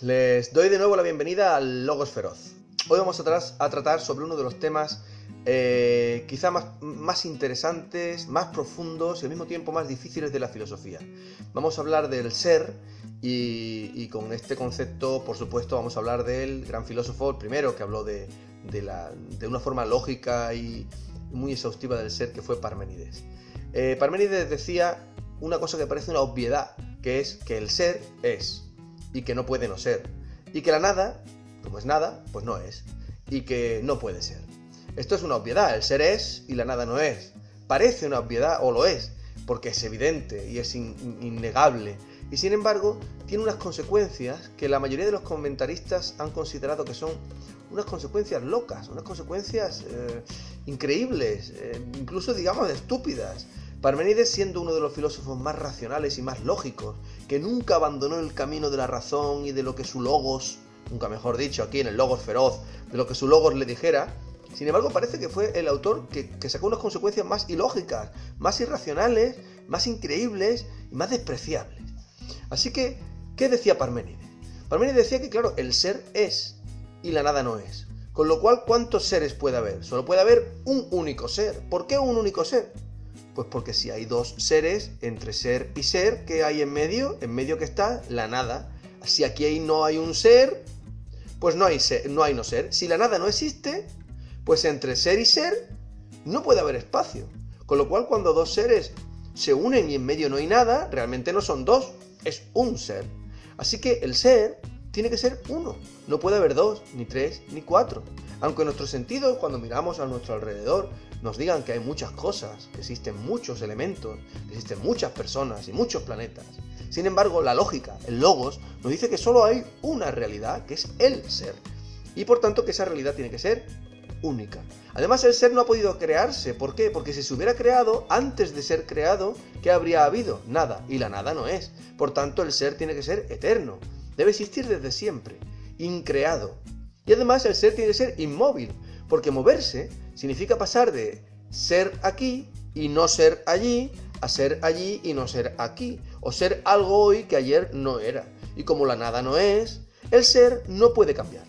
Les doy de nuevo la bienvenida al Logos Feroz. Hoy vamos a tratar sobre uno de los temas quizá más interesantes, más profundos y al mismo tiempo más difíciles de la filosofía. Vamos a hablar del ser y con este concepto, por supuesto, vamos a hablar del gran filósofo, el primero que habló de una forma lógica y muy exhaustiva del ser, que fue Parménides. Parménides decía una cosa que parece una obviedad, que es que el ser es y que no puede no ser, y que la nada, como es nada, pues no es, y que no puede ser. Esto es una obviedad, el ser es y la nada no es. Parece una obviedad, o lo es, porque es evidente y es innegable, y sin embargo tiene unas consecuencias que la mayoría de los comentaristas han considerado que son unas consecuencias locas, unas consecuencias increíbles, incluso digamos estúpidas. Parménides, siendo uno de los filósofos más racionales y más lógicos, que nunca abandonó el camino de la razón y de lo que su logos, nunca mejor dicho, aquí en el Logos Feroz, de lo que su logos le dijera, sin embargo parece que fue el autor que sacó unas consecuencias más ilógicas, más irracionales, más increíbles y más despreciables. Así que, ¿qué decía Parménides? Parménides decía que, claro, el ser es y la nada no es. Con lo cual, ¿cuántos seres puede haber? Solo puede haber un único ser. ¿Por qué un único ser? Pues porque si hay dos seres, entre ser y ser, ¿qué hay en medio? En medio que está la nada. Si aquí no hay un ser, pues no hay no ser. Si la nada no existe, pues entre ser y ser no puede haber espacio. Con lo cual, cuando dos seres se unen y en medio no hay nada, realmente no son dos, es un ser. Así que el ser tiene que ser uno. No puede haber dos, ni tres, ni cuatro. Aunque nuestros sentidos, cuando miramos a nuestro alrededor, nos digan que hay muchas cosas, que existen muchos elementos, que existen muchas personas y muchos planetas. Sin embargo, la lógica, el logos, nos dice que solo hay una realidad, que es el ser. Y por tanto que esa realidad tiene que ser única. Además, el ser no ha podido crearse. ¿Por qué? Porque si se hubiera creado, antes de ser creado, ¿qué habría habido? Nada. Y la nada no es. Por tanto, el ser tiene que ser eterno. Debe existir desde siempre, increado. Y además el ser tiene que ser inmóvil, porque moverse significa pasar de ser aquí y no ser allí, a ser allí y no ser aquí, o ser algo hoy que ayer no era. Y como la nada no es, el ser no puede cambiar.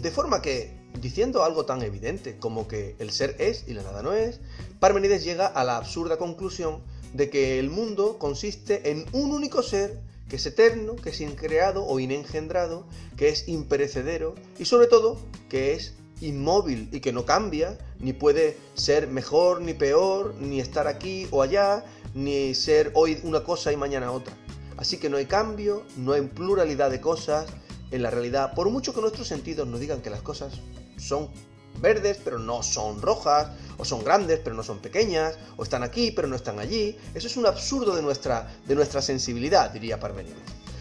De forma que, diciendo algo tan evidente como que el ser es y la nada no es, Parménides llega a la absurda conclusión de que el mundo consiste en un único ser que es eterno, que es increado o inengendrado, que es imperecedero y sobre todo que es inmóvil y que no cambia, ni puede ser mejor ni peor, ni estar aquí o allá, ni ser hoy una cosa y mañana otra. Así que no hay cambio, no hay pluralidad de cosas en la realidad, por mucho que nuestros sentidos nos digan que las cosas son verdes pero no son rojas, o son grandes pero no son pequeñas, o están aquí pero no están allí. Eso es un absurdo de nuestra sensibilidad, diría Parménides.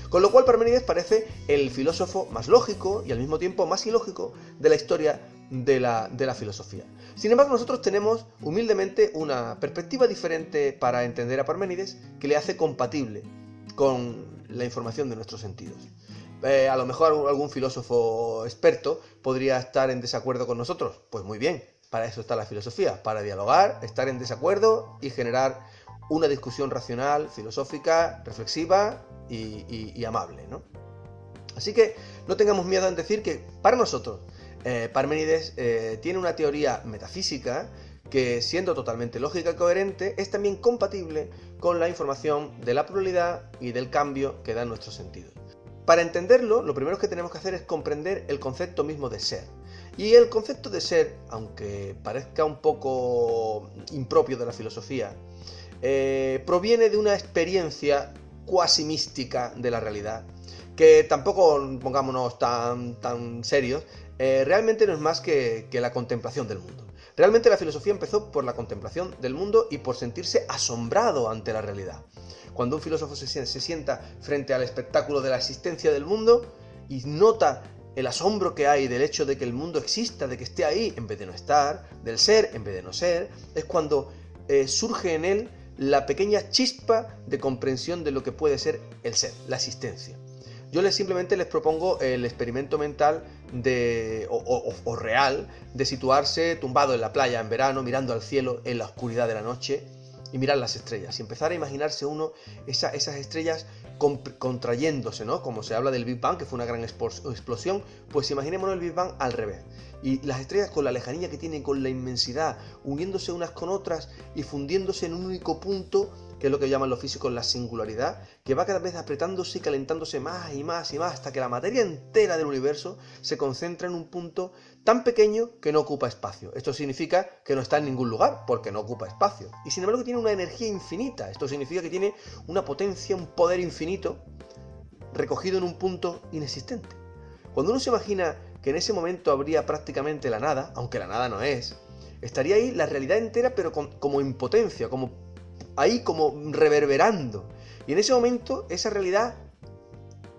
Con lo cual Parménides parece el filósofo más lógico y al mismo tiempo más ilógico de la historia de la filosofía. Sin embargo, nosotros tenemos humildemente una perspectiva diferente para entender a Parménides que le hace compatible con la información de nuestros sentidos. A lo mejor algún filósofo experto podría estar en desacuerdo con nosotros. Pues muy bien, para eso está la filosofía, para dialogar, estar en desacuerdo y generar una discusión racional, filosófica, reflexiva y amable, ¿no? Así que no tengamos miedo en decir que para nosotros Parménides tiene una teoría metafísica que, siendo totalmente lógica y coherente, es también compatible con la información de la pluralidad y del cambio que dan nuestros sentidos. Para entenderlo, lo primero que tenemos que hacer es comprender el concepto mismo de ser. Y el concepto de ser, aunque parezca un poco impropio de la filosofía, proviene de una experiencia cuasi mística de la realidad, que tampoco pongámonos tan serios, realmente no es más que la contemplación del mundo. Realmente la filosofía empezó por la contemplación del mundo y por sentirse asombrado ante la realidad. Cuando un filósofo se sienta frente al espectáculo de la existencia del mundo y nota el asombro que hay del hecho de que el mundo exista, de que esté ahí en vez de no estar, del ser en vez de no ser, es cuando surge en él la pequeña chispa de comprensión de lo que puede ser el ser, la existencia. Yo simplemente les propongo el experimento mental o real de situarse tumbado en la playa en verano, mirando al cielo en la oscuridad de la noche y mirar las estrellas y empezar a imaginarse uno esas estrellas contrayéndose, ¿no? Como se habla del Big Bang, que fue una gran explosión, pues imaginémonos el Big Bang al revés. Y las estrellas, con la lejanía que tienen, con la inmensidad, uniéndose unas con otras y fundiéndose en un único punto, que es lo que llaman los físicos la singularidad, que va cada vez apretándose y calentándose más y más y más, hasta que la materia entera del universo se concentra en un punto tan pequeño que no ocupa espacio. Esto significa que no está en ningún lugar, porque no ocupa espacio. Y sin embargo tiene una energía infinita. Esto significa que tiene una potencia, un poder infinito, recogido en un punto inexistente. Cuando uno se imagina que en ese momento habría prácticamente la nada, aunque la nada no es, estaría ahí la realidad entera, pero como en potencia, como ahí como reverberando. Y en ese momento esa realidad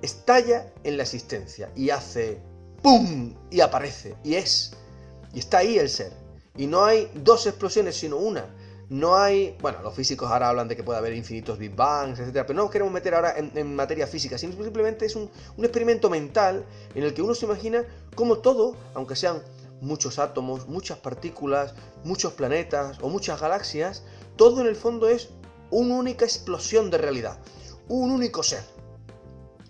estalla en la existencia y hace ¡pum! Y aparece, y está ahí el ser. Y no hay dos explosiones, sino una. No hay... Bueno, los físicos ahora hablan de que puede haber infinitos Big Bangs, etcétera, pero no nos queremos meter ahora en materia física, simplemente es un experimento mental en el que uno se imagina cómo todo, aunque sean muchos átomos, muchas partículas, muchos planetas o muchas galaxias, todo en el fondo es una única explosión de realidad, un único ser.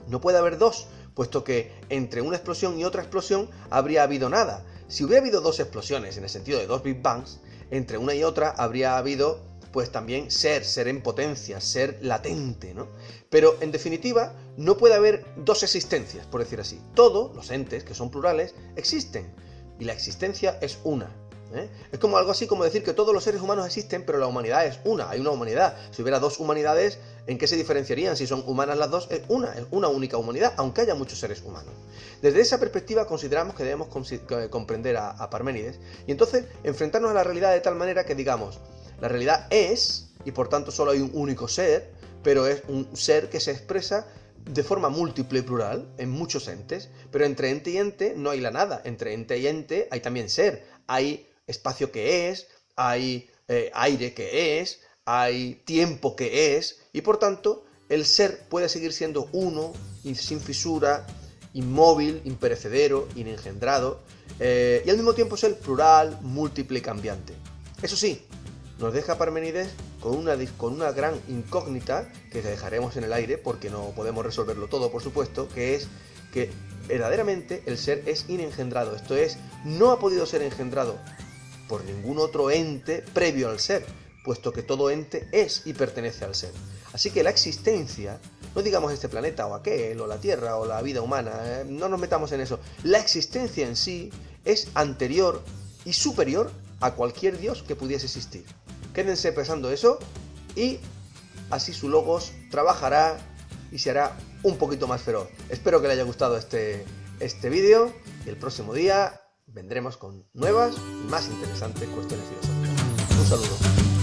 No puede haber dos, puesto que entre una explosión y otra explosión habría habido nada. Si hubiera habido dos explosiones, en el sentido de dos Big Bangs, entre una y otra habría habido, pues también ser en potencia, ser latente, ¿no? Pero, en definitiva, no puede haber dos existencias, por decir así. Todos los entes, que son plurales, existen. Y la existencia es una. Es como algo así como decir que todos los seres humanos existen, pero la humanidad es una, hay una humanidad. Si hubiera dos humanidades, ¿en qué se diferenciarían? Si son humanas las dos, es una única humanidad, aunque haya muchos seres humanos. Desde esa perspectiva consideramos que debemos comprender a Parménides y entonces enfrentarnos a la realidad de tal manera que digamos, la realidad es, y por tanto solo hay un único ser, pero es un ser que se expresa de forma múltiple y plural en muchos entes, pero entre ente y ente no hay la nada, entre ente y ente hay también ser, hay espacio que es, hay aire que es, hay tiempo que es, y por tanto el ser puede seguir siendo uno, sin fisura, inmóvil, imperecedero, inengendrado, y al mismo tiempo ser plural, múltiple y cambiante. Eso sí, nos deja Parménides con una gran incógnita que dejaremos en el aire porque no podemos resolverlo todo, por supuesto, que es que verdaderamente el ser es inengendrado, esto es, no ha podido ser engendrado por ningún otro ente previo al ser, puesto que todo ente es y pertenece al ser. Así que la existencia, no digamos este planeta o aquel, o la Tierra, o la vida humana, no nos metamos en eso. La existencia en sí es anterior y superior a cualquier dios que pudiese existir. Quédense pensando eso y así su logos trabajará y se hará un poquito más feroz. Espero que le haya gustado este vídeo y el próximo día vendremos con nuevas y más interesantes cuestiones filosóficas. Un saludo.